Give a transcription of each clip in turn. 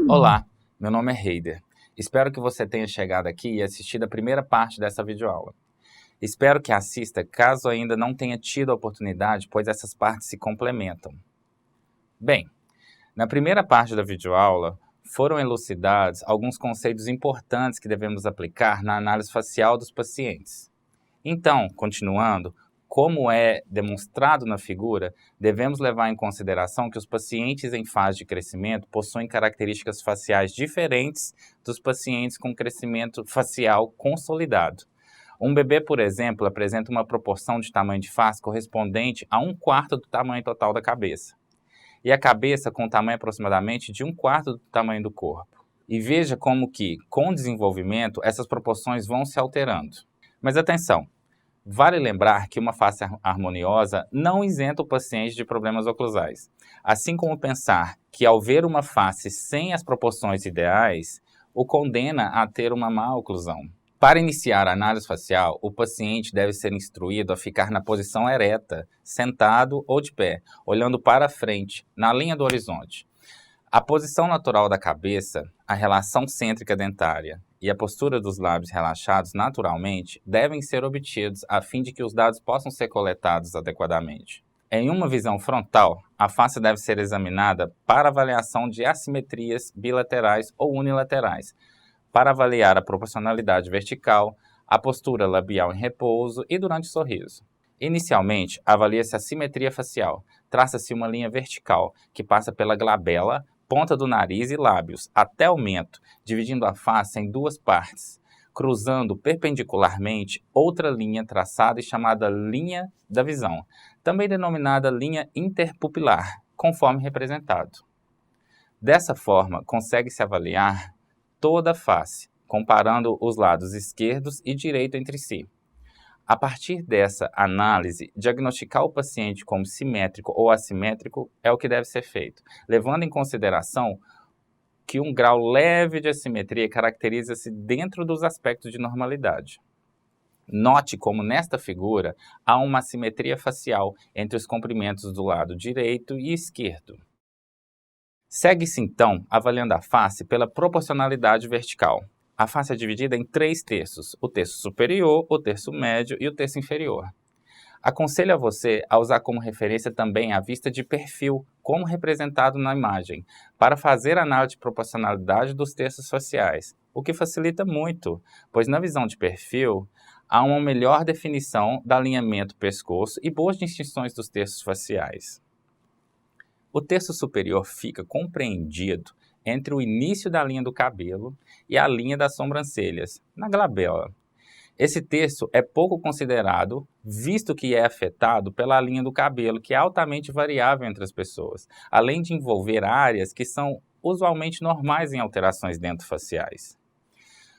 Olá, meu nome é Heider. Espero que você tenha chegado aqui e assistido a primeira parte dessa videoaula. Espero que assista caso ainda não tenha tido a oportunidade, pois essas partes se complementam. Bem, na primeira parte da videoaula, foram elucidados alguns conceitos importantes que devemos aplicar na análise facial dos pacientes. Então, continuando, como é demonstrado na figura, devemos levar em consideração que os pacientes em fase de crescimento possuem características faciais diferentes dos pacientes com crescimento facial consolidado. Um bebê, por exemplo, apresenta uma proporção de tamanho de face correspondente a 1/4 do tamanho total da cabeça. E a cabeça com tamanho aproximadamente de 1/4 do tamanho do corpo. E veja como que, com o desenvolvimento, essas proporções vão se alterando. Mas atenção! Vale lembrar que uma face harmoniosa não isenta o paciente de problemas oclusais, assim como pensar que ao ver uma face sem as proporções ideais, o condena a ter uma má oclusão. Para iniciar a análise facial, o paciente deve ser instruído a ficar na posição ereta, sentado ou de pé, olhando para frente, na linha do horizonte. A posição natural da cabeça, a relação cêntrica dentária e a postura dos lábios relaxados naturalmente devem ser obtidos a fim de que os dados possam ser coletados adequadamente. Em uma visão frontal, a face deve ser examinada para avaliação de assimetrias bilaterais ou unilaterais, para avaliar a proporcionalidade vertical, a postura labial em repouso e durante o sorriso. Inicialmente, avalia-se a simetria facial. Traça-se uma linha vertical que passa pela glabela, ponta do nariz e lábios, até o mento, dividindo a face em duas partes, cruzando perpendicularmente outra linha traçada e chamada linha da visão, também denominada linha interpupilar, conforme representado. Dessa forma, consegue-se avaliar toda a face, comparando os lados esquerdos e direito entre si. A partir dessa análise, diagnosticar o paciente como simétrico ou assimétrico é o que deve ser feito, levando em consideração que um grau leve de assimetria caracteriza-se dentro dos aspectos de normalidade. Note como nesta figura há uma assimetria facial entre os comprimentos do lado direito e esquerdo. Segue-se então avaliando a face pela proporcionalidade vertical. A face é dividida em 3 terços, o terço superior, o terço médio e o terço inferior. Aconselho a você a usar como referência também a vista de perfil, como representado na imagem, para fazer a análise de proporcionalidade dos terços faciais, o que facilita muito, pois na visão de perfil há uma melhor definição do alinhamento pescoço e boas distinções dos terços faciais. O terço superior fica compreendido entre o início da linha do cabelo e a linha das sobrancelhas, na glabela. Esse terço é pouco considerado, visto que é afetado pela linha do cabelo, que é altamente variável entre as pessoas, além de envolver áreas que são usualmente normais em alterações dentofaciais.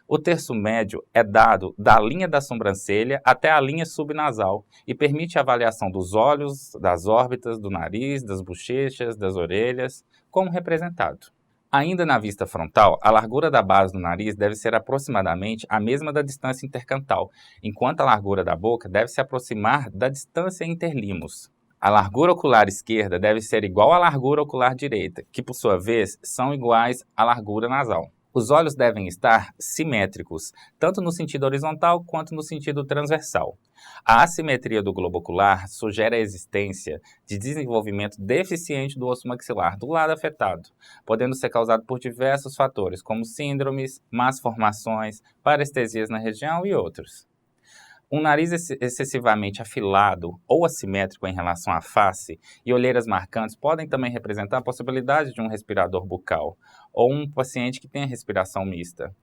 O terço médio é dado da linha da sobrancelha até a linha subnasal e permite a avaliação dos olhos, das órbitas, do nariz, das bochechas, das orelhas, como representado. Ainda na vista frontal, a largura da base do nariz deve ser aproximadamente a mesma da distância intercantal, enquanto a largura da boca deve se aproximar da distância interlimos. A largura ocular esquerda deve ser igual à largura ocular direita, que por sua vez são iguais à largura nasal. Os olhos devem estar simétricos, tanto no sentido horizontal quanto no sentido transversal. A assimetria do globo ocular sugere a existência de desenvolvimento deficiente do osso maxilar do lado afetado, podendo ser causado por diversos fatores, como síndromes, más formações, parestesias na região e outros. Um nariz excessivamente afilado ou assimétrico em relação à face e olheiras marcantes podem também representar a possibilidade de um respirador bucal ou um paciente que tenha respiração mista,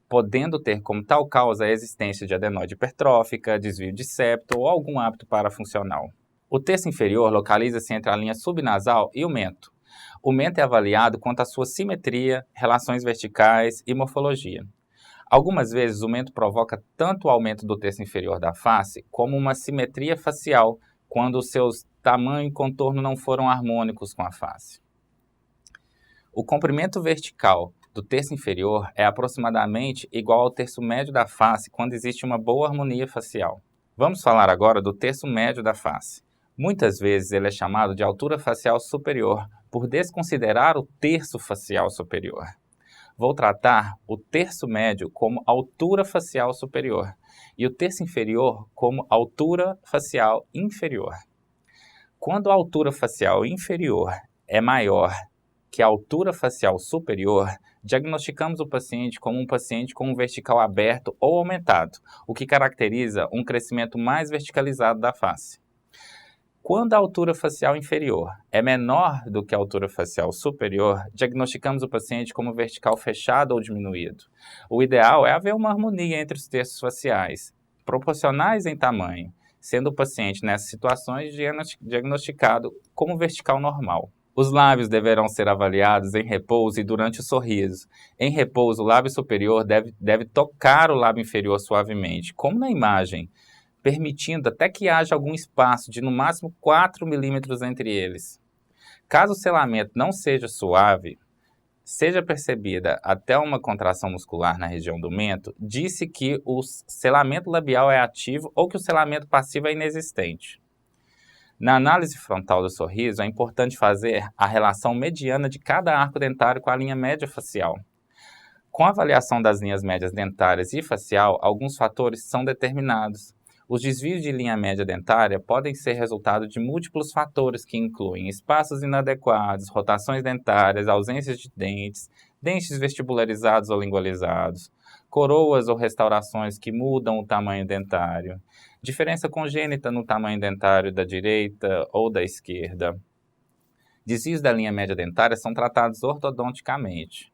podendo ter como tal causa a existência de adenoide hipertrófica, desvio de septo ou algum hábito parafuncional. O terço inferior localiza-se entre a linha subnasal e o mento. O mento é avaliado quanto à sua simetria, relações verticais e morfologia. Algumas vezes o mento provoca tanto o aumento do terço inferior da face como uma simetria facial, quando os seus tamanho e contorno não foram harmônicos com a face. O comprimento vertical do terço inferior é aproximadamente igual ao terço médio da face quando existe uma boa harmonia facial. Vamos falar agora do terço médio da face. Muitas vezes ele é chamado de altura facial superior, por desconsiderar o terço facial superior. Vou tratar o terço médio como altura facial superior e o terço inferior como altura facial inferior. Quando a altura facial inferior é maior que a altura facial superior, diagnosticamos o paciente como um paciente com um vertical aberto ou aumentado, o que caracteriza um crescimento mais verticalizado da face. Quando a altura facial inferior é menor do que a altura facial superior, diagnosticamos o paciente como vertical fechado ou diminuído. O ideal é haver uma harmonia entre os terços faciais, proporcionais em tamanho, sendo o paciente nessas situações diagnosticado como vertical normal. Os lábios deverão ser avaliados em repouso e durante o sorriso. Em repouso, o lábio superior deve tocar o lábio inferior suavemente, como na imagem, permitindo até que haja algum espaço de no máximo 4 milímetros entre eles. Caso o selamento não seja suave, seja percebida até uma contração muscular na região do mento, disse que o selamento labial é ativo ou que o selamento passivo é inexistente. Na análise frontal do sorriso, é importante fazer a relação mediana de cada arco dentário com a linha média facial. Com a avaliação das linhas médias dentárias e facial, alguns fatores são determinados. Os desvios de linha média dentária podem ser resultado de múltiplos fatores que incluem espaços inadequados, rotações dentárias, ausências de dentes, dentes vestibularizados ou lingualizados, coroas ou restaurações que mudam o tamanho dentário, diferença congênita no tamanho dentário da direita ou da esquerda. Desvios da linha média dentária são tratados ortodonticamente,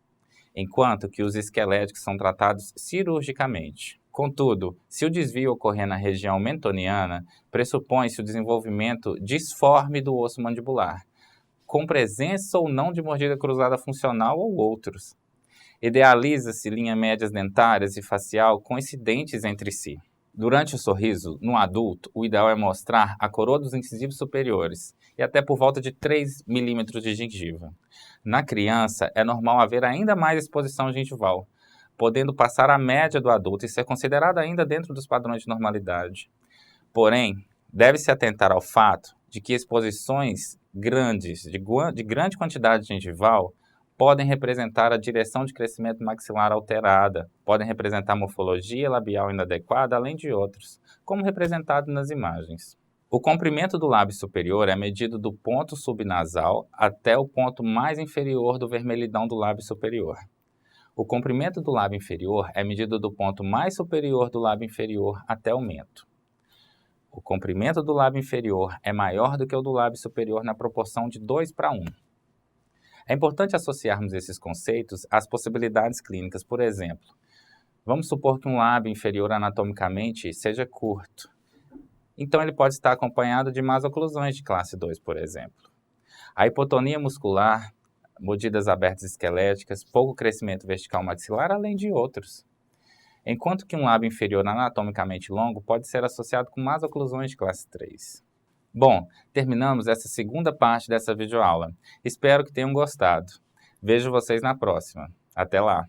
enquanto que os esqueléticos são tratados cirurgicamente. Contudo, se o desvio ocorrer na região mentoniana, pressupõe-se o desenvolvimento disforme do osso mandibular, com presença ou não de mordida cruzada funcional ou outros. Idealiza-se linhas médias dentárias e facial coincidentes entre si. Durante o sorriso, no adulto, o ideal é mostrar a coroa dos incisivos superiores e até por volta de 3 milímetros de gengiva. Na criança, é normal haver ainda mais exposição gengival, podendo passar a média do adulto e ser considerada ainda dentro dos padrões de normalidade. Porém, deve-se atentar ao fato de que exposições grandes, de grande quantidade gengival, podem representar a direção de crescimento maxilar alterada, podem representar morfologia labial inadequada, além de outros, como representado nas imagens. O comprimento do lábio superior é medido do ponto subnasal até o ponto mais inferior do vermelhidão do lábio superior. O comprimento do lábio inferior é medido do ponto mais superior do lábio inferior até o mento. O comprimento do lábio inferior é maior do que o do lábio superior na proporção de 2:1. É importante associarmos esses conceitos às possibilidades clínicas, por exemplo. Vamos supor que um lábio inferior anatomicamente seja curto. Então ele pode estar acompanhado de más oclusões de classe 2, por exemplo. A hipotonia muscular, mordidas abertas esqueléticas, pouco crescimento vertical maxilar, além de outros. Enquanto que um lábio inferior anatomicamente longo pode ser associado com más oclusões de classe 3. Bom, terminamos essa segunda parte dessa videoaula. Espero que tenham gostado. Vejo vocês na próxima. Até lá!